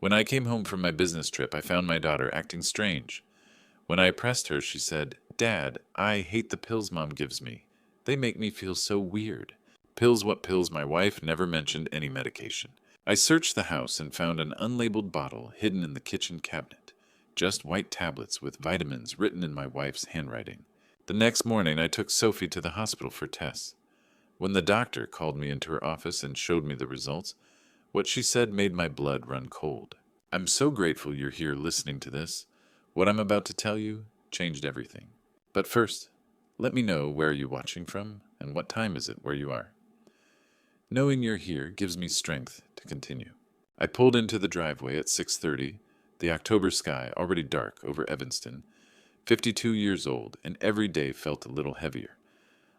When I came home from my business trip, I found my daughter acting strange. When I pressed her, she said, "Dad, I hate the pills Mom gives me. They make me feel so weird." Pills, what pills? My wife never mentioned any medication. I searched the house and found an unlabeled bottle hidden in the kitchen cabinet. Just white tablets with vitamins written in my wife's handwriting. The next morning, I took Sophie to the hospital for tests. When the doctor called me into her office and showed me the results, what she said made my blood run cold. "I'm so grateful you're here listening to this. What I'm about to tell you changed everything. But first, let me know where you're watching from and what time is it where you are. Knowing you're here gives me strength to continue." I pulled into the driveway at 6:30, the October sky already dark over Evanston, 52 years old, and every day felt a little heavier.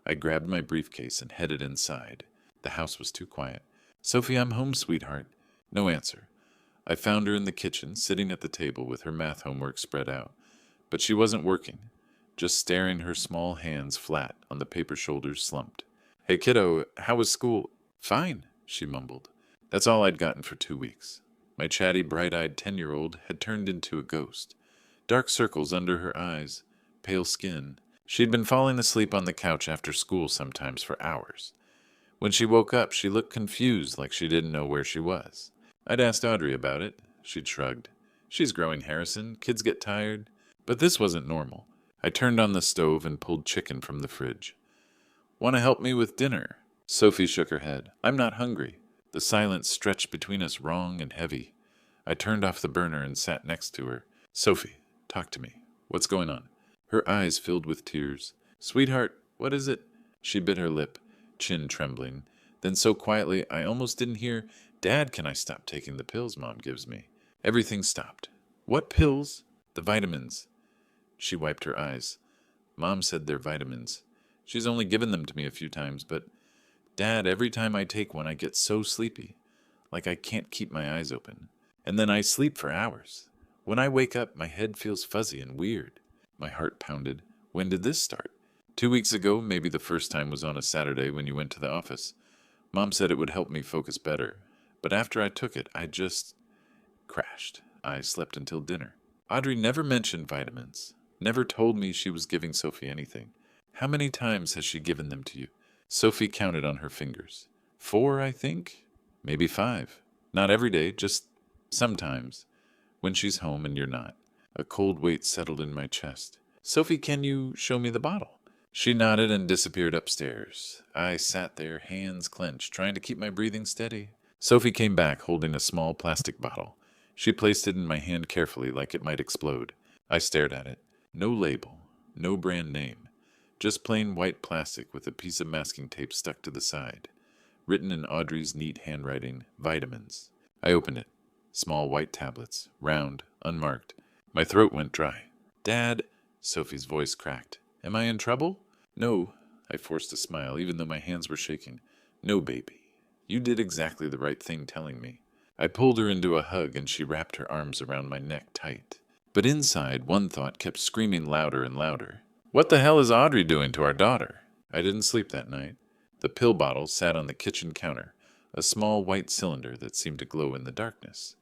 I grabbed my briefcase and headed inside. The house was too quiet. "Sophie, I'm home, sweetheart." No answer. I found her in the kitchen, sitting at the table with her math homework spread out. But she wasn't working, just staring her small hands flat on the paper shoulders slumped. "Hey, kiddo, how was school?" "Fine," she mumbled. That's all I'd gotten for 2 weeks. My chatty, bright-eyed 10-year-old had turned into a ghost. Dark circles under her eyes, pale skin. She'd been falling asleep on the couch after school sometimes for hours. When she woke up, she looked confused, like she didn't know where she was. I'd asked Audrey about it. She'd shrugged. "She's growing, Harrison. Kids get tired." But this wasn't normal. I turned on the stove and pulled chicken from the fridge. "Want to help me with dinner?" Sophie shook her head. "I'm not hungry." The silence stretched between us wrong and heavy. I turned off the burner and sat next to her. "Sophie, talk to me. What's going on?" Her eyes filled with tears. "Sweetheart, what is it?" She bit her lip, chin trembling. Then so quietly I almost didn't hear, "Dad, can I stop taking the pills Mom gives me?" Everything stopped. "What pills?" "The vitamins." She wiped her eyes. "Mom said they're vitamins. She's only given them to me a few times, but Dad, every time I take one I get so sleepy, like I can't keep my eyes open. And then I sleep for hours. When I wake up, my head feels fuzzy and weird." My heart pounded. "When did this start?" 2 weeks ago, maybe the first time was on a Saturday when you went to the office. Mom said it would help me focus better. But after I took it, I just crashed. I slept until dinner. Audrey never mentioned vitamins. Never told me she was giving Sophie anything. "How many times has she given them to you?" Sophie counted on her fingers. 4, I think. Maybe 5. Not every day, just sometimes. When she's home and you're not. A cold weight settled in my chest. "Sophie, can you show me the bottle?" She nodded and disappeared upstairs. I sat there, hands clenched, trying to keep my breathing steady. Sophie came back, holding a small plastic bottle. She placed it in my hand carefully, like it might explode. I stared at it. No label, no brand name. Just plain white plastic with a piece of masking tape stuck to the side. Written in Audrey's neat handwriting, "Vitamins." I opened it. Small white tablets, round, unmarked. My throat went dry. "Dad," Sophie's voice cracked. "Am I in trouble?" "No," I forced a smile, even though my hands were shaking. "No, baby. You did exactly the right thing telling me." I pulled her into a hug and she wrapped her arms around my neck tight. But inside, one thought kept screaming louder and louder. What the hell is Audrey doing to our daughter? I didn't sleep that night. The pill bottle sat on the kitchen counter, a small white cylinder that seemed to glow in the darkness.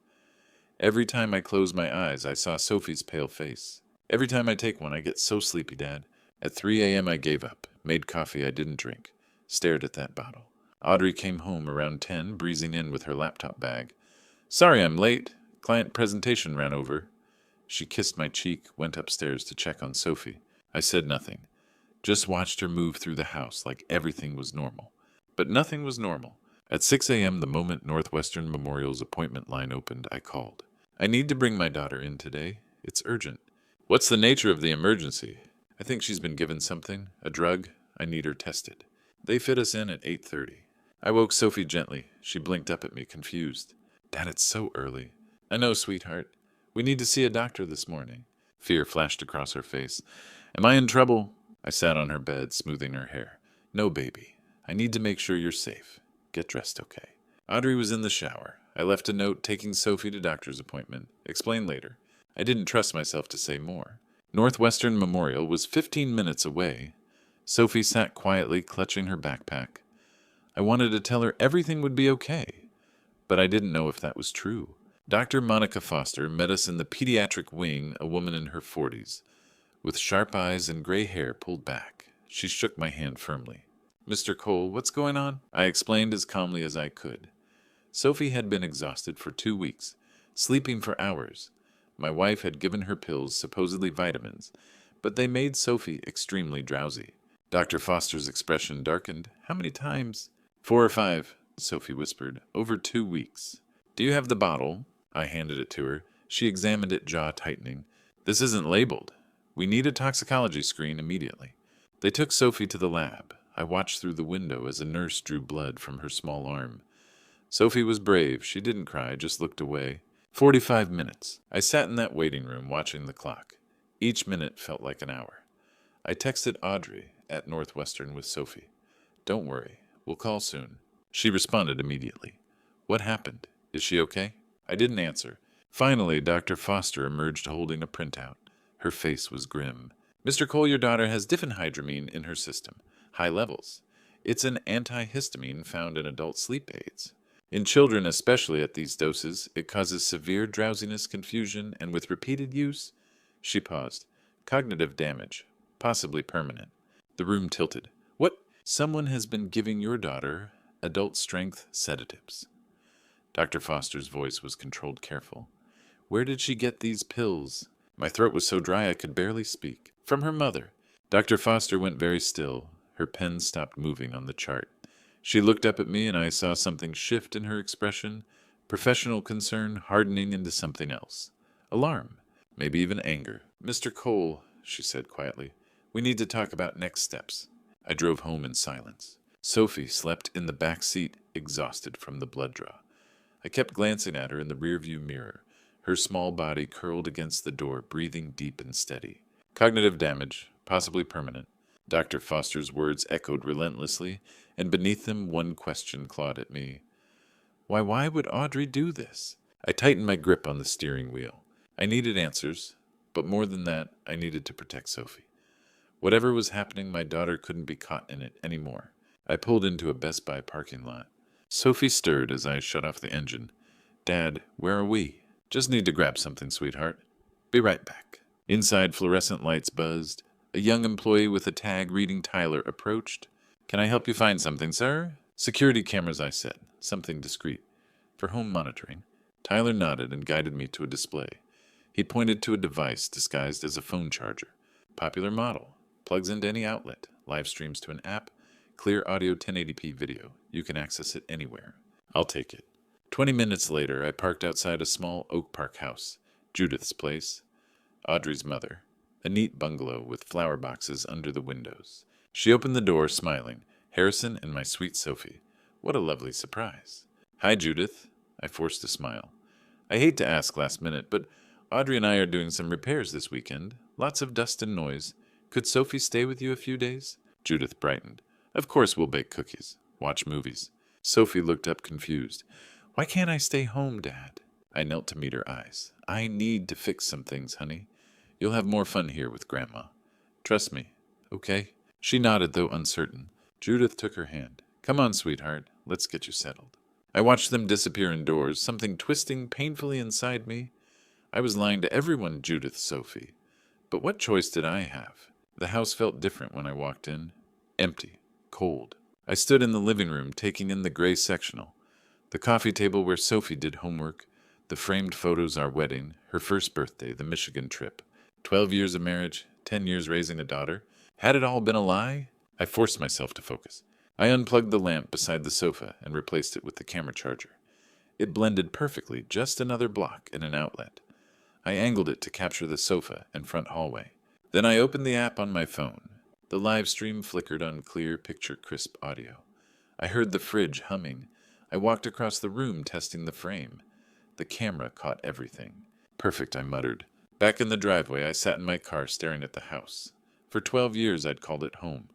Every time I closed my eyes, I saw Sophie's pale face. Every time I take one, I get so sleepy, Dad. At 3 a.m. I gave up, made coffee I didn't drink, stared at that bottle. Audrey came home around 10, breezing in with her laptop bag. "Sorry I'm late. Client presentation ran over." She kissed my cheek, went upstairs to check on Sophie. I said nothing, just watched her move through the house like everything was normal. But nothing was normal. At 6 a.m., the moment Northwestern Memorial's appointment line opened, I called. "I need to bring my daughter in today. It's urgent." "What's the nature of the emergency?" "I think she's been given something, a drug. I need her tested." They fit us in at 8:30. I woke Sophie gently. She blinked up at me, confused. "Dad, it's so early." "I know, sweetheart. We need to see a doctor this morning." Fear flashed across her face. "Am I in trouble?" I sat on her bed, smoothing her hair. "No, baby. I need to make sure you're safe. Get dressed, okay?" Audrey was in the shower. I left a note taking Sophie to doctor's appointment. Explain later. I didn't trust myself to say more. Northwestern Memorial was 15 minutes away. Sophie sat quietly, clutching her backpack. I wanted to tell her everything would be okay, but I didn't know if that was true. Dr. Monica Foster met us in the pediatric wing, a woman in her 40s, with sharp eyes and gray hair pulled back. She shook my hand firmly. Mr. Cole, what's going on? I explained as calmly as I could. Sophie had been exhausted for 2 weeks, sleeping for hours. My wife had given her pills, supposedly vitamins, but they made Sophie extremely drowsy. Dr. Foster's expression darkened. How many times? 4 or 5, Sophie whispered. Over 2 weeks. Do you have the bottle? I handed it to her. She examined it, jaw tightening. This isn't labeled. We need a toxicology screen immediately. They took Sophie to the lab. I watched through the window as a nurse drew blood from her small arm. Sophie was brave. She didn't cry, just looked away. 45 minutes. I sat in that waiting room watching the clock. Each minute felt like an hour. I texted Audrey at Northwestern with Sophie. Don't worry. We'll call soon. She responded immediately. What happened? Is she okay? I didn't answer. Finally, Dr. Foster emerged holding a printout. Her face was grim. Mr. Cole, your daughter has diphenhydramine in her system. High levels. It's an antihistamine found in adult sleep aids. In children, especially at these doses, it causes severe drowsiness, confusion, and with repeated use, she paused. Cognitive damage, possibly permanent. The room tilted. What? Someone has been giving your daughter adult-strength sedatives. Dr. Foster's voice was controlled, careful. Where did she get these pills? My throat was so dry I could barely speak. From her mother. Dr. Foster went very still. Her pen stopped moving on the chart. She looked up at me, and I saw something shift in her expression, professional concern hardening into something else. Alarm, maybe even anger. Mr. Cole, she said quietly, we need to talk about next steps. I drove home in silence. Sophie slept in the back seat, exhausted from the blood draw. I kept glancing at her in the rearview mirror, her small body curled against the door, breathing deep and steady. Cognitive damage, possibly permanent. Dr. Foster's words echoed relentlessly, and beneath them one question clawed at me. Why would Audrey do this? I tightened my grip on the steering wheel. I needed answers, but more than that, I needed to protect Sophie. Whatever was happening, my daughter couldn't be caught in it anymore. I pulled into a Best Buy parking lot. Sophie stirred as I shut off the engine. Dad, where are we? Just need to grab something, sweetheart. Be right back. Inside, fluorescent lights buzzed. A young employee with a tag reading Tyler approached. Can I help you find something, sir? Security cameras, I said. Something discreet. For home monitoring. Tyler nodded and guided me to a display. He pointed to a device disguised as a phone charger. Popular model. Plugs into any outlet. Live streams to an app. Clear audio 1080p video. You can access it anywhere. I'll take it. 20 minutes later, I parked outside a small Oak Park house. Judith's place. Audrey's mother. A neat bungalow with flower boxes under the windows. She opened the door, smiling. Harrison and my sweet Sophie. What a lovely surprise. Hi, Judith. I forced a smile. I hate to ask last minute, but Audrey and I are doing some repairs this weekend. Lots of dust and noise. Could Sophie stay with you a few days? Judith brightened. Of course we'll bake cookies. Watch movies. Sophie looked up confused. Why can't I stay home, Dad? I knelt to meet her eyes. I need to fix some things, honey. You'll have more fun here with Grandma. Trust me, okay? She nodded, though uncertain. Judith took her hand. Come on, sweetheart. Let's get you settled. I watched them disappear indoors, something twisting painfully inside me. I was lying to everyone, Judith, Sophie. But what choice did I have? The house felt different when I walked in. Empty. Cold. I stood in the living room, taking in the gray sectional. The coffee table where Sophie did homework. The framed photos our wedding, her first birthday, the Michigan trip. 12 years of marriage, 10 years raising a daughter. Had it all been a lie? I forced myself to focus. I unplugged the lamp beside the sofa and replaced it with the camera charger. It blended perfectly, just another block and an outlet. I angled it to capture the sofa and front hallway. Then I opened the app on my phone. The live stream flickered on clear, picture-crisp audio. I heard the fridge humming. I walked across the room, testing the frame. The camera caught everything. Perfect, I muttered. Back in the driveway, I sat in my car staring at the house. For 12 years, I'd called it home.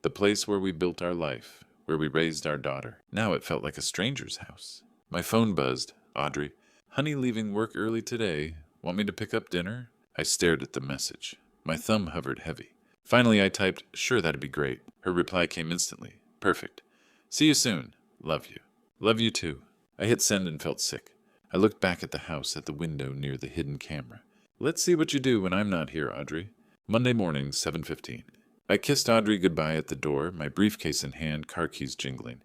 The place where we built our life, where we raised our daughter. Now it felt like a stranger's house. My phone buzzed. Audrey. Honey, leaving work early today. Want me to pick up dinner? I stared at the message. My thumb hovered heavy. Finally, I typed, sure, that'd be great. Her reply came instantly. Perfect. See you soon. Love you. Love you too. I hit send and felt sick. I looked back at the house at the window near the hidden camera. Let's see what you do when I'm not here, Audrey. Monday morning, 7:15. I kissed Audrey goodbye at the door, my briefcase in hand, car keys jingling.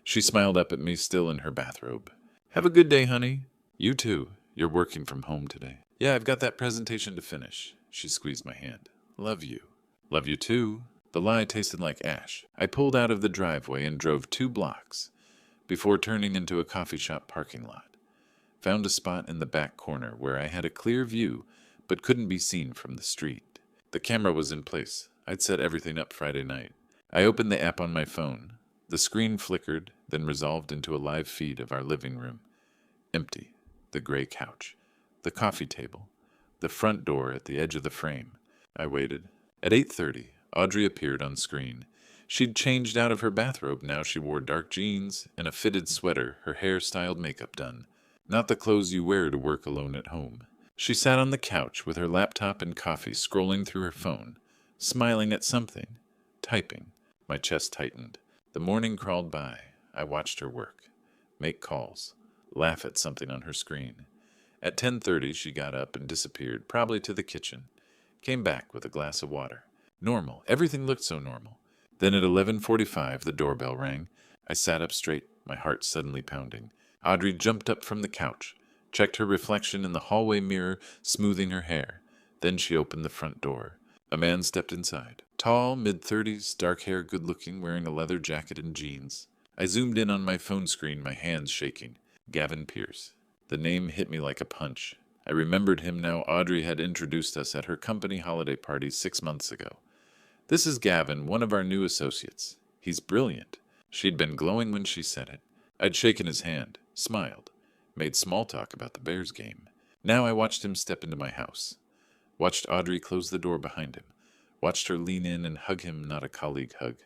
She smiled up at me, still in her bathrobe. Have a good day, honey. You too. You're working from home today. Yeah, I've got that presentation to finish. She squeezed my hand. Love you. Love you too. The lie tasted like ash. I pulled out of the driveway and drove 2 blocks before turning into a coffee shop parking lot. Found a spot in the back corner where I had a clear view but couldn't be seen from the street. The camera was in place. I'd set everything up Friday night. I opened the app on my phone. The screen flickered, then resolved into a live feed of our living room. Empty. The gray couch. The coffee table. The front door at the edge of the frame. I waited. At 8:30, Audrey appeared on screen. She'd changed out of her bathrobe. Now she wore dark jeans and a fitted sweater, her hair styled, makeup done. Not the clothes you wear to work alone at home. She sat on the couch with her laptop and coffee, scrolling through her phone, smiling at something, typing. My chest tightened. The morning crawled by. I watched her work, make calls, laugh at something on her screen. At 10:30, she got up and disappeared, probably to the kitchen. Came back with a glass of water. Normal. Everything looked so normal. Then at 11:45, the doorbell rang. I sat up straight, my heart suddenly pounding. Audrey jumped up from the couch, checked her reflection in the hallway mirror, smoothing her hair. Then she opened the front door. A man stepped inside. Tall, mid-30s, dark hair, good-looking, wearing a leather jacket and jeans. I zoomed in on my phone screen, my hands shaking. Gavin Pierce. The name hit me like a punch. I remembered him now. Audrey had introduced us at her company holiday party 6 months ago. This is Gavin, one of our new associates. He's brilliant. She'd been glowing when she said it. I'd shaken his hand, smiled, made small talk about the Bears game. Now I watched him step into my house. Watched Audrey close the door behind him. Watched her lean in and hug him, not a colleague hug.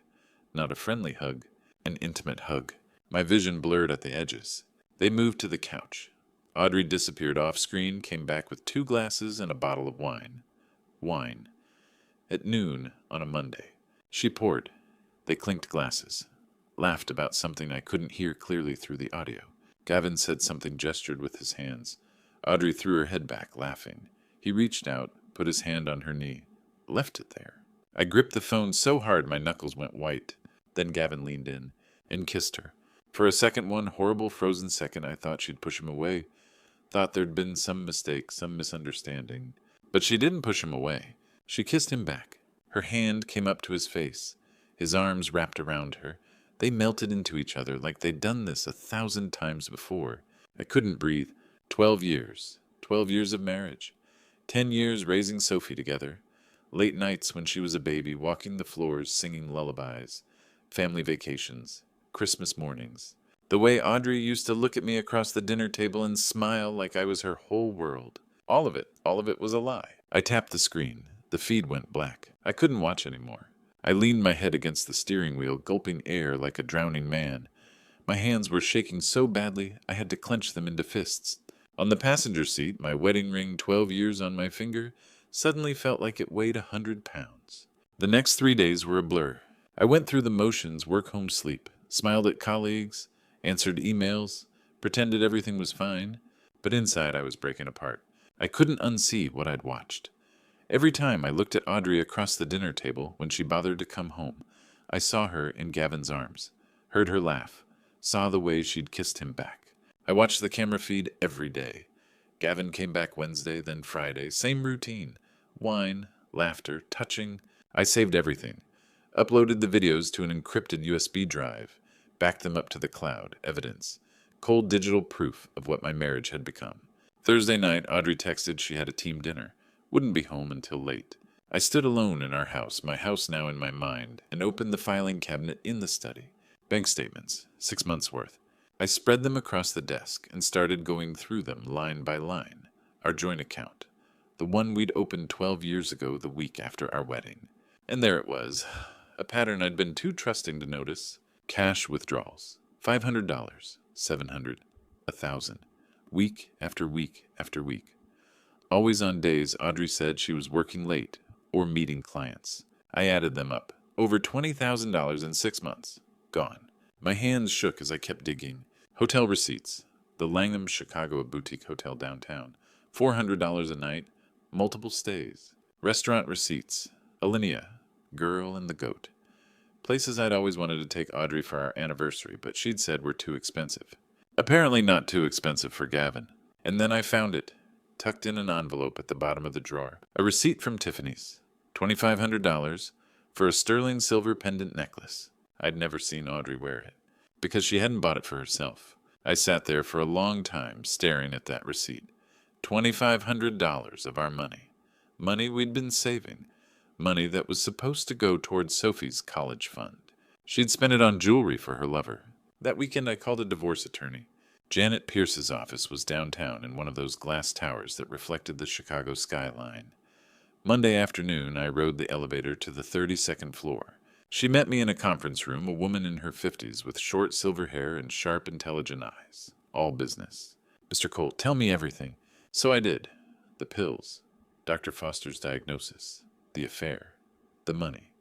Not a friendly hug, an intimate hug. My vision blurred at the edges. They moved to the couch. Audrey disappeared off screen, came back with 2 glasses and a bottle of wine. Wine. At noon on a Monday. She poured. They clinked glasses. Laughed about something I couldn't hear clearly through the audio. Gavin said something, gestured with his hands. Audrey threw her head back, laughing. He reached out, put his hand on her knee. Left it there. I gripped the phone so hard my knuckles went white. Then Gavin leaned in and kissed her. For a second, one horrible frozen second, I thought she'd push him away. Thought there'd been some mistake, some misunderstanding. But she didn't push him away. She kissed him back. Her hand came up to his face. His arms wrapped around her. They melted into each other like they'd done this 1,000 times before. I couldn't breathe. 12 years. 12 years of marriage. 10 years raising Sophie together. Late nights when she was a baby, walking the floors, singing lullabies. Family vacations. Christmas mornings. The way Audrey used to look at me across the dinner table and smile like I was her whole world. All of it was a lie. I tapped the screen. The feed went black. I couldn't watch anymore. I leaned my head against the steering wheel, gulping air like a drowning man. My hands were shaking so badly I had to clench them into fists. On the passenger seat, my wedding ring, 12 years on my finger, suddenly felt like it weighed 100 pounds. The next 3 days were a blur. I went through the motions, work, home, sleep, smiled at colleagues, answered emails, pretended everything was fine, but inside I was breaking apart. I couldn't unsee what I'd watched. Every time I looked at Audrey across the dinner table when she bothered to come home, I saw her in Gavin's arms, heard her laugh, saw the way she'd kissed him back. I watched the camera feed every day. Gavin came back Wednesday, then Friday, same routine. Wine, laughter, touching. I saved everything. Uploaded the videos to an encrypted USB drive, backed them up to the cloud, evidence. Cold digital proof of what my marriage had become. Thursday night, Audrey texted she had a team dinner. Wouldn't be home until late. I stood alone in our house, my house now in my mind, and opened the filing cabinet in the study. Bank statements, 6 months' worth. I spread them across the desk and started going through them line by line. Our joint account. The one we'd opened 12 years ago, the week after our wedding. And there it was. A pattern I'd been too trusting to notice. Cash withdrawals. $500, $700, $1,000. Week after week after week. Always on days Audrey said she was working late or meeting clients. I added them up. Over $20,000 in 6 months. Gone. My hands shook as I kept digging. Hotel receipts. The Langham Chicago, a boutique hotel downtown. $400 a night, multiple stays. Restaurant receipts. Alinea, Girl and the Goat. Places I'd always wanted to take Audrey for our anniversary, but she'd said were too expensive. Apparently not too expensive for Gavin. And then I found it, tucked in an envelope at the bottom of the drawer. A receipt from Tiffany's. $2,500 for a sterling silver pendant necklace. I'd never seen Audrey wear it, because she hadn't bought it for herself. I sat there for a long time, staring at that receipt. $2,500 of our money. Money we'd been saving. Money that was supposed to go towards Sophie's college fund. She'd spent it on jewelry for her lover. That weekend I called a divorce attorney. Janet Pierce's office was downtown in one of those glass towers that reflected the Chicago skyline. Monday afternoon, I rode the elevator to the 32nd floor. She met me in a conference room, a woman in her 50s with short silver hair and sharp, intelligent eyes. All business. "Mr. Cole, tell me everything." So I did. The pills. Dr. Foster's diagnosis. The affair. The money.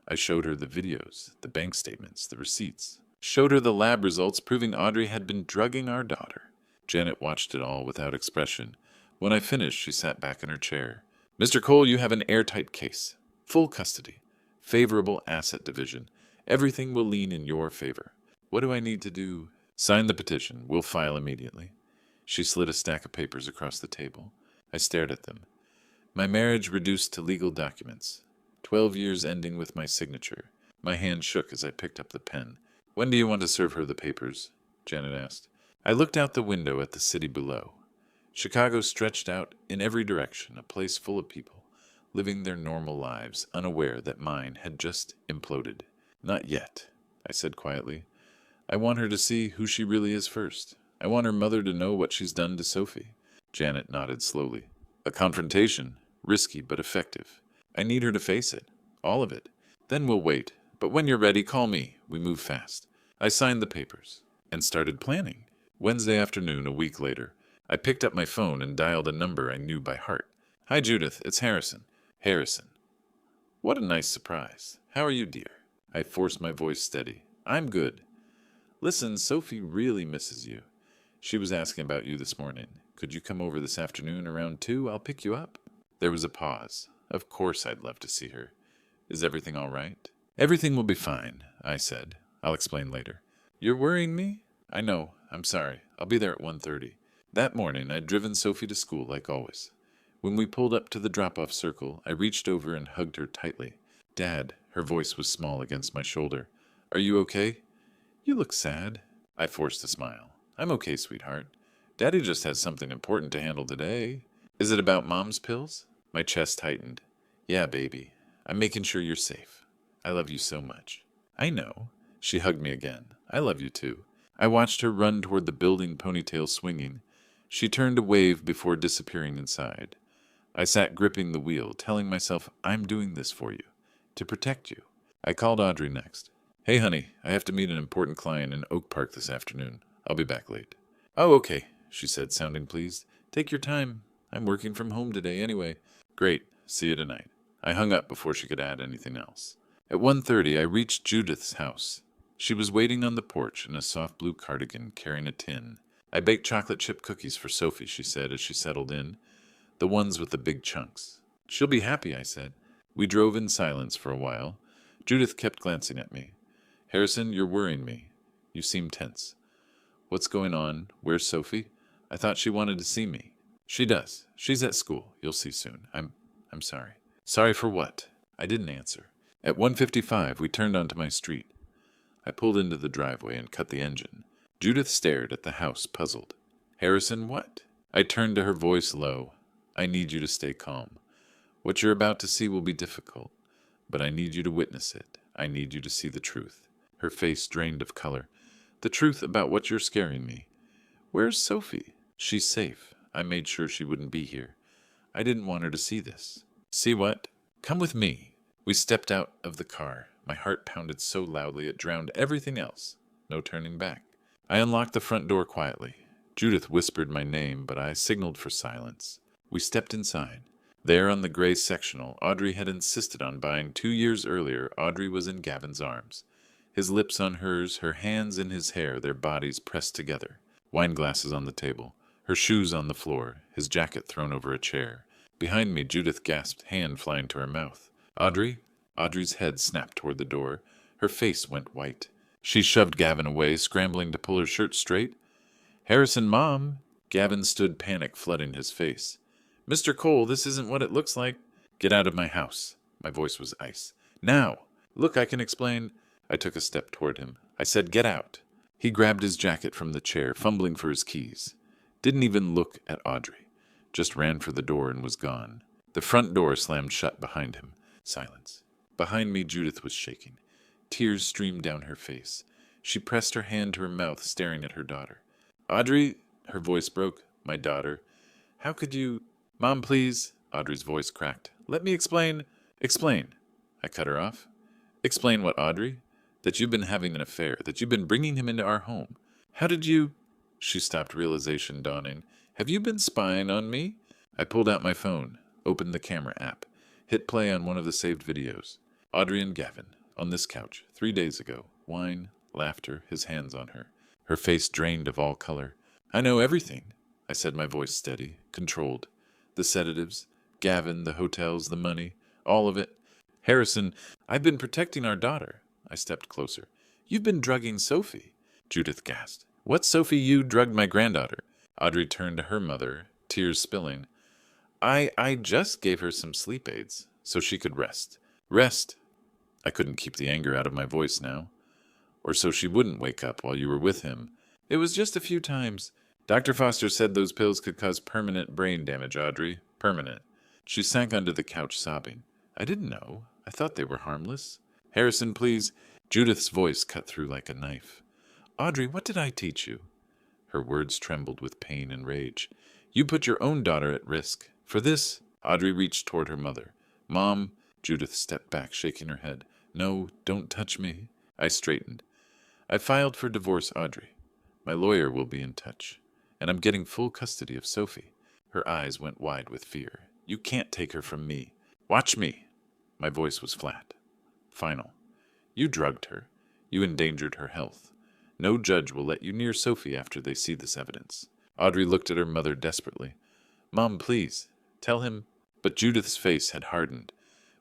I showed her the videos, the bank statements, the receipts. Showed her the lab results proving Audrey had been drugging our daughter. Janet watched it all without expression. When I finished, she sat back in her chair. "Mr. Cole, you have an airtight case. Full custody. Favorable asset division. Everything will lean in your favor. What do I need to do?" "Sign the petition. We'll file immediately." She slid a stack of papers across the table. I stared at them. My marriage reduced to legal documents. 12 years ending with my signature. My hand shook as I picked up the pen. "When do you want to serve her the papers?" Janet asked. I looked out the window at the city below. Chicago stretched out in every direction, a place full of people, living their normal lives, unaware that mine had just imploded. "Not yet," I said quietly. "I want her to see who she really is first. I want her mother to know what she's done to Sophie." Janet nodded slowly. "A confrontation, risky but effective. I need her to face it, all of it. Then we'll wait. But when you're ready, call me. We move fast." I signed the papers and started planning. Wednesday afternoon, a week later, I picked up my phone and dialed a number I knew by heart. "Hi, Judith. It's Harrison." "Harrison. What a nice surprise. How are you, dear?" I forced my voice steady. "I'm good. Listen, Sophie really misses you. She was asking about you this morning. Could you come over this afternoon around 2? I'll pick you up." There was a pause. Of course I'd love to see her. "Is everything all right?" "Everything will be fine," I said. "I'll explain later." "You're worrying me?" "I know. I'm sorry. I'll be there at 1:30. That morning, I'd driven Sophie to school like always. When we pulled up to the drop-off circle, I reached over and hugged her tightly. "Dad," her voice was small against my shoulder. "Are you okay?" "You look sad." I forced a smile. "I'm okay, sweetheart. Daddy just has something important to handle today." "Is it about Mom's pills?" My chest tightened. "Yeah, baby. I'm making sure you're safe. I love you so much." "I know." She hugged me again. "I love you too." I watched her run toward the building, ponytail swinging. She turned to wave before disappearing inside. I sat gripping the wheel, telling myself, I'm doing this for you, to protect you. I called Audrey next. "Hey, honey, I have to meet an important client in Oak Park this afternoon. I'll be back late." "Oh, okay," she said, sounding pleased. "Take your time. I'm working from home today anyway." "Great. See you tonight." I hung up before she could add anything else. At 1:30, I reached Judith's house. She was waiting on the porch in a soft blue cardigan, carrying a tin. "I baked chocolate chip cookies for Sophie," she said as she settled in. "The ones with the big chunks." "She'll be happy," I said. We drove in silence for a while. Judith kept glancing at me. "Harrison, you're worrying me. You seem tense." "What's going on? Where's Sophie? I thought she wanted to see me." "She does. She's at school. You'll see soon. I'm sorry." "Sorry for what?" I didn't answer. At 1:55, we turned onto my street. I pulled into the driveway and cut the engine. Judith stared at the house, puzzled. "Harrison, what?" I turned to her, voice low. "I need you to stay calm. What you're about to see will be difficult, but I need you to witness it. I need you to see the truth." Her face drained of color. "The truth about what you're scaring me." "Where's Sophie?" "She's safe. I made sure she wouldn't be here. I didn't want her to see this." "See what?" "Come with me." We stepped out of the car. My heart pounded so loudly it drowned everything else. No turning back. I unlocked the front door quietly. Judith whispered my name, but I signaled for silence. We stepped inside. There on the gray sectional, Audrey had insisted on buying 2 years earlier. Audrey was in Gavin's arms. His lips on hers, her hands in his hair, their bodies pressed together. wine glasses on the table, her shoes on the floor, his jacket thrown over a chair. Behind me, Judith gasped, hand flying to her mouth. Audrey? Audrey's head snapped toward the door. Her face went white. She shoved Gavin away, scrambling to pull her shirt straight. Harrison, Mom! Gavin stood, panic flooding his face. Mr. Cole, this isn't what it looks like. Get out of my house. My voice was ice. Now! Look, I can explain. I took a step toward him. I said, get out. He grabbed his jacket from the chair, fumbling for his keys. Didn't even look at Audrey. Just ran for the door and was gone. The front door slammed shut behind him. Silence. Behind me, Judith was shaking. Tears streamed down her face. She pressed her hand to her mouth, staring at her daughter. Audrey, her voice broke. My daughter. How could you... Mom, please. Audrey's voice cracked. Let me explain. Explain. I cut her off. Explain what, Audrey? That you've been having an affair, that you've been bringing him into our home. How did you... She stopped, realization dawning. Have you been spying on me? I pulled out my phone, opened the camera app, hit play on one of the saved videos. Audrey and Gavin, on this couch, 3 days ago. Wine, laughter, his hands on her. Her face drained of all color. I know everything, I said, my voice steady, controlled. The sedatives, Gavin, the hotels, the money, all of it. Harrison, I've been protecting our daughter. I stepped closer. You've been drugging Sophie. Judith gasped. What Sophie? You drugged my granddaughter. Audrey turned to her mother, tears spilling. I just gave her some sleep aids, so she could rest. Rest. I couldn't keep the anger out of my voice now. Or so she wouldn't wake up while you were with him. It was just a few times. Dr. Foster said those pills could cause permanent brain damage, Audrey. Permanent. She sank onto the couch, sobbing. I didn't know. I thought they were harmless. Harrison, please. Judith's voice cut through like a knife. Audrey, what did I teach you? Her words trembled with pain and rage. You put your own daughter at risk. For this, Audrey reached toward her mother. Mom, Judith stepped back, shaking her head. No, don't touch me. I straightened. I filed for divorce, Audrey. My lawyer will be in touch. And I'm getting full custody of Sophie. Her eyes went wide with fear. You can't take her from me. Watch me. My voice was flat. Final. You drugged her. You endangered her health. No judge will let you near Sophie after they see this evidence. Audrey looked at her mother desperately. Mom, please, tell him. But Judith's face had hardened.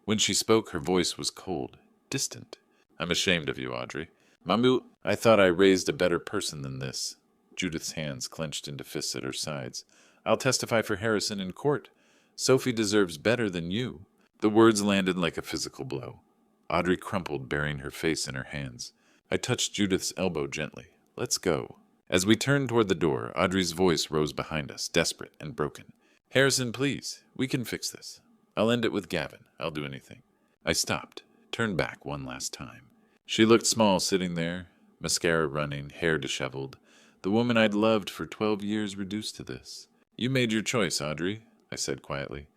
When she spoke, her voice was cold, distant. I'm ashamed of you, Audrey. Mamu, I thought I raised a better person than this. Judith's hands clenched into fists at her sides. I'll testify for Harrison in court. Sophie deserves better than you. The words landed like a physical blow. Audrey crumpled, burying her face in her hands. I touched Judith's elbow gently. Let's go. As we turned toward the door, Audrey's voice rose behind us, desperate and broken. Harrison, please. We can fix this. I'll end it with Gavin. I'll do anything. I stopped, turned back one last time. She looked small sitting there, mascara running, hair disheveled. The woman I'd loved for 12 years reduced to this. You made your choice, Audrey, I said quietly.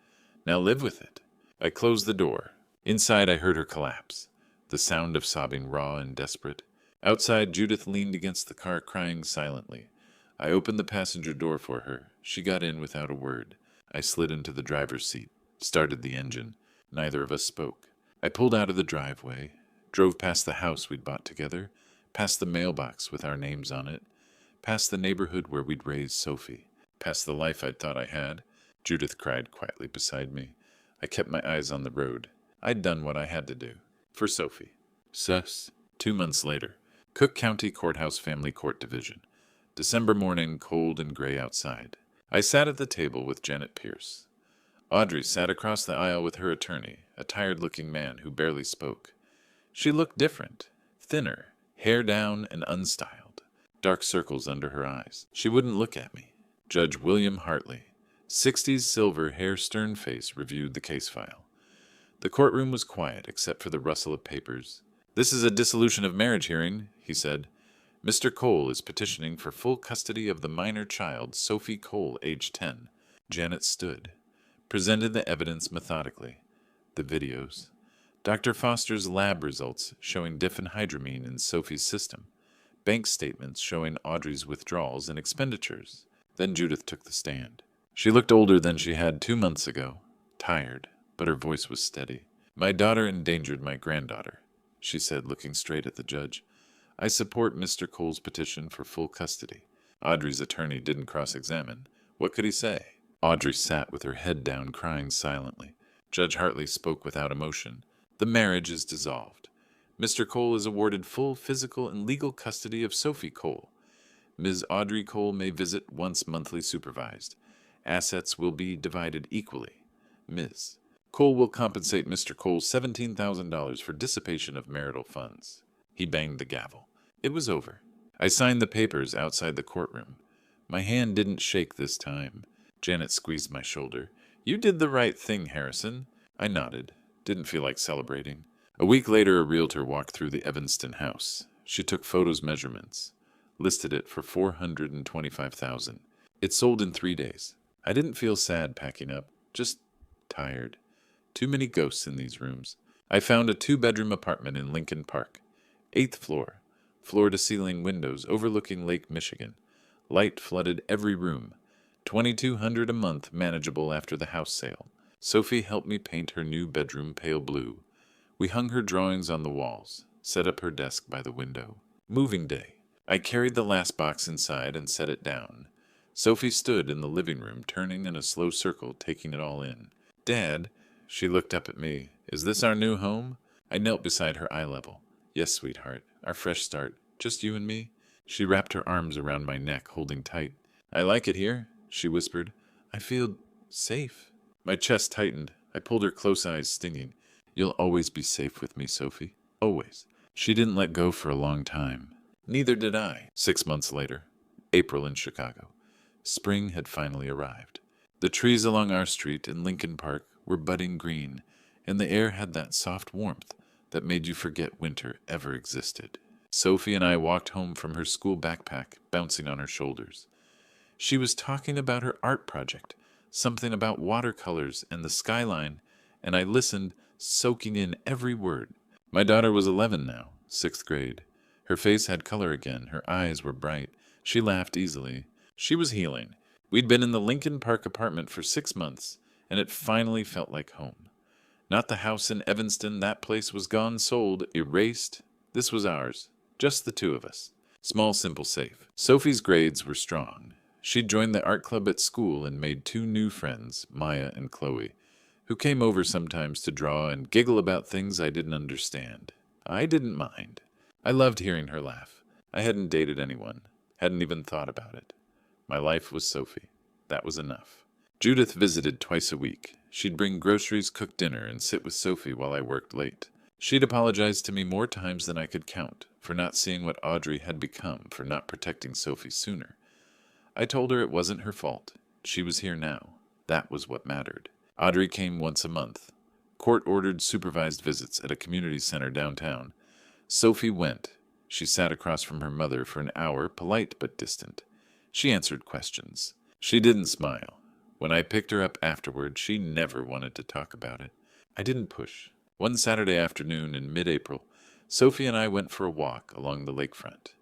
Now live with it. I closed the door. Inside, I heard her collapse, the sound of sobbing raw and desperate. Outside, Judith leaned against the car, crying silently. I opened the passenger door for her. She got in without a word. I slid into the driver's seat, started the engine. Neither of us spoke. I pulled out of the driveway, drove past the house we'd bought together, past the mailbox with our names on it, past the neighborhood where we'd raised Sophie, past the life I'd thought I had. Judith cried quietly beside me. I kept my eyes on the road. I'd done what I had to do. For Sophie. Sus. 2 months later. Cook County Courthouse Family Court Division. December morning, cold and gray outside. I sat at the table with Janet Pierce. Audrey sat across the aisle with her attorney, a tired-looking man who barely spoke. She looked different, thinner, hair down and unstyled, dark circles under her eyes. She wouldn't look at me. Judge William Hartley, 60s silver hair, stern face, reviewed the case file. The courtroom was quiet except for the rustle of papers. This is a dissolution of marriage hearing, he said. Mr. Cole is petitioning for full custody of the minor child, Sophie Cole, age 10. Janet stood, presented the evidence methodically. The videos. Dr. Foster's lab results showing diphenhydramine in Sophie's system. Bank statements showing Audrey's withdrawals and expenditures. Then Judith took the stand. She looked older than she had 2 months ago, tired, but her voice was steady. My daughter endangered my granddaughter, she said, looking straight at the judge. I support Mr. Cole's petition for full custody. Audrey's attorney didn't cross-examine. What could he say? Audrey sat with her head down, crying silently. Judge Hartley spoke without emotion. The marriage is dissolved. Mr. Cole is awarded full physical and legal custody of Sophie Cole. Ms. Audrey Cole may visit once monthly supervised. Assets will be divided equally. Ms. Cole will compensate Mr. Cole $17,000 for dissipation of marital funds. He banged the gavel. It was over. I signed the papers outside the courtroom. My hand didn't shake this time. Janet squeezed my shoulder. You did the right thing, Harrison. I nodded. Didn't feel like celebrating. A week later, a realtor walked through the Evanston house. She took photos measurements. Listed it for $425,000. It sold in 3 days. I didn't feel sad packing up, just tired. Too many ghosts in these rooms. I found a 2-bedroom apartment in Lincoln Park. 8th floor. Floor-to-ceiling windows overlooking Lake Michigan. Light flooded every room. $2,200 a month, manageable after the house sale. Sophie helped me paint her new bedroom pale blue. We hung her drawings on the walls, set up her desk by the window. Moving day. I carried the last box inside and set it down. Sophie stood in the living room, turning in a slow circle, taking it all in. Dad, she looked up at me. Is this our new home? I knelt beside her eye level. Yes, sweetheart. Our fresh start. Just you and me? She wrapped her arms around my neck, holding tight. I like it here, she whispered. I feel safe. My chest tightened. I pulled her close eyes, stinging. You'll always be safe with me, Sophie. Always. She didn't let go for a long time. Neither did I. 6 months later. April in Chicago. Spring had finally arrived. The trees along our street in Lincoln Park were budding green, and the air had that soft warmth that made you forget winter ever existed. Sophie and I walked home from her school backpack, bouncing on her shoulders. She was talking about her art project, something about watercolors and the skyline, and I listened, soaking in every word. My daughter was 11 now, 6th grade. Her face had color again, her eyes were bright. She laughed easily. She was healing. We'd been in the Lincoln Park apartment for 6 months, and it finally felt like home. Not the house in Evanston, that place was gone, sold, erased. This was ours, just the two of us. Small, simple, safe. Sophie's grades were strong. She'd joined the art club at school and made 2 new friends, Maya and Chloe, who came over sometimes to draw and giggle about things I didn't understand. I didn't mind. I loved hearing her laugh. I hadn't dated anyone, hadn't even thought about it. My life was Sophie. That was enough. Judith visited twice a week. She'd bring groceries, cook dinner, and sit with Sophie while I worked late. She'd apologized to me more times than I could count for not seeing what Audrey had become, for not protecting Sophie sooner. I told her it wasn't her fault. She was here now. That was what mattered. Audrey came once a month. Court-ordered supervised visits at a community center downtown. Sophie went. She sat across from her mother for an hour, polite but distant. She answered questions. She didn't smile. When I picked her up afterward, she never wanted to talk about it. I didn't push. One Saturday afternoon in mid-April, Sophie and I went for a walk along the lakefront.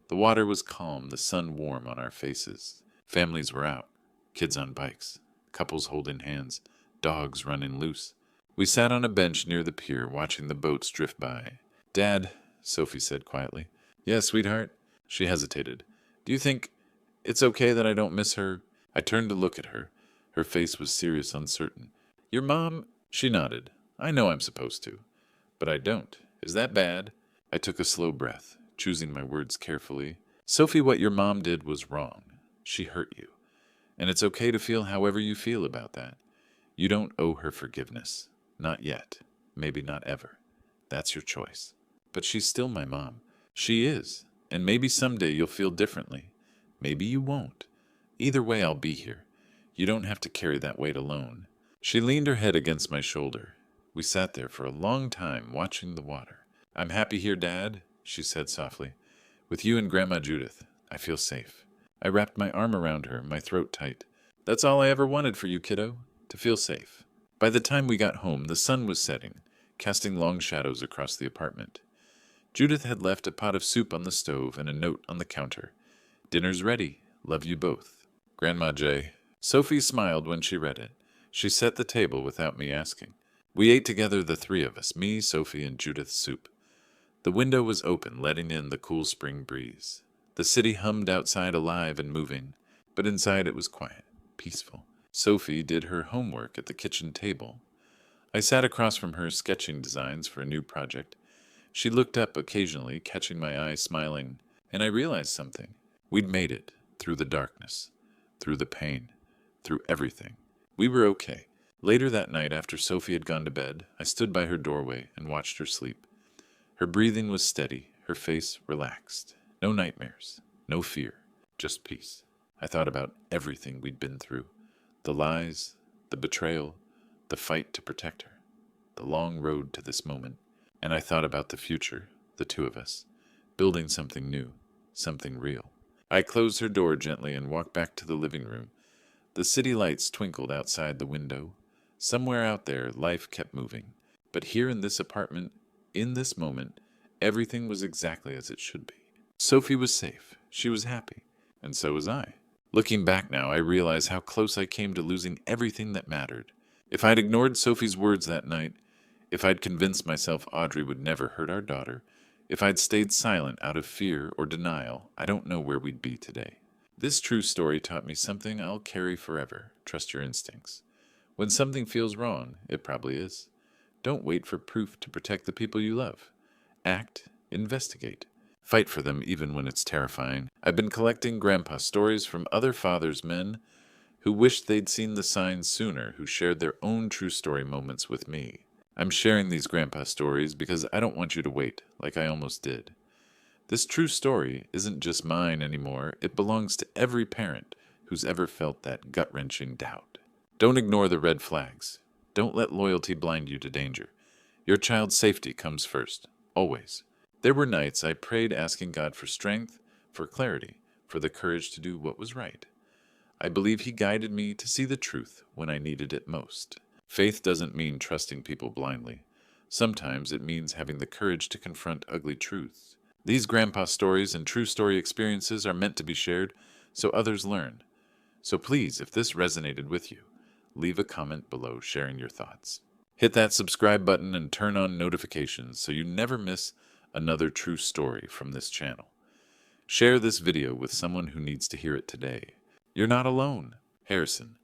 The water was calm, the sun warm on our faces. Families were out, kids on bikes, couples holding hands, dogs running loose. We sat on a bench near the pier, watching the boats drift by. Dad, Sophie said quietly. Yes, sweetheart? She hesitated. Do you think it's okay that I don't miss her? I turned to look at her. Her face was serious, uncertain. Your mom? She nodded. I know I'm supposed to. But I don't. Is that bad? I took a slow breath, choosing my words carefully. Sophie, what your mom did was wrong. She hurt you. And it's okay to feel however you feel about that. You don't owe her forgiveness. Not yet. Maybe not ever. That's your choice. But she's still my mom. She is. And maybe someday you'll feel differently. Maybe you won't. Either way, I'll be here. You don't have to carry that weight alone. She leaned her head against my shoulder. We sat there for a long time, watching the water. I'm happy here, Dad, she said softly. With you and Grandma Judith, I feel safe. I wrapped my arm around her, my throat tight. That's all I ever wanted for you, kiddo, to feel safe. By the time we got home, the sun was setting, casting long shadows across the apartment. Judith had left a pot of soup on the stove and a note on the counter. Dinner's ready. Love you both. Grandma J. Sophie smiled when she read it. She set the table without me asking. We ate together, the 3 of us, me, Sophie, and Judith's soup. The window was open, letting in the cool spring breeze. The city hummed outside, alive and moving, but inside it was quiet, peaceful. Sophie did her homework at the kitchen table. I sat across from her, sketching designs for a new project. She looked up occasionally, catching my eye, smiling, and I realized something. We'd made it, through the darkness, through the pain, through everything. We were okay. Later that night, after Sophie had gone to bed, I stood by her doorway and watched her sleep. Her breathing was steady, her face relaxed. No nightmares, no fear, just peace. I thought about everything we'd been through. The lies, the betrayal, the fight to protect her, the long road to this moment. And I thought about the future, the two of us, building something new, something real. I closed her door gently and walked back to the living room. The city lights twinkled outside the window. Somewhere out there, life kept moving. But here in this apartment, in this moment, everything was exactly as it should be. Sophie was safe. She was happy. And so was I. Looking back now, I realize how close I came to losing everything that mattered. If I'd ignored Sophie's words that night, if I'd convinced myself Audrey would never hurt our daughter, if I'd stayed silent out of fear or denial, I don't know where we'd be today. This true story taught me something I'll carry forever. Trust your instincts. When something feels wrong, it probably is. Don't wait for proof to protect the people you love. Act, investigate. Fight for them even when it's terrifying. I've been collecting grandpa stories from other fathers, men who wished they'd seen the signs sooner, who shared their own true story moments with me. I'm sharing these grandpa stories because I don't want you to wait, like I almost did. This true story isn't just mine anymore. It belongs to every parent who's ever felt that gut-wrenching doubt. Don't ignore the red flags. Don't let loyalty blind you to danger. Your child's safety comes first, always. There were nights I prayed asking God for strength, for clarity, for the courage to do what was right. I believe He guided me to see the truth when I needed it most. Faith doesn't mean trusting people blindly. Sometimes it means having the courage to confront ugly truths. These grandpa stories and true story experiences are meant to be shared so others learn. So please, if this resonated with you, leave a comment below sharing your thoughts. Hit that subscribe button and turn on notifications so you never miss another true story from this channel. Share this video with someone who needs to hear it today. You're not alone. Harrison,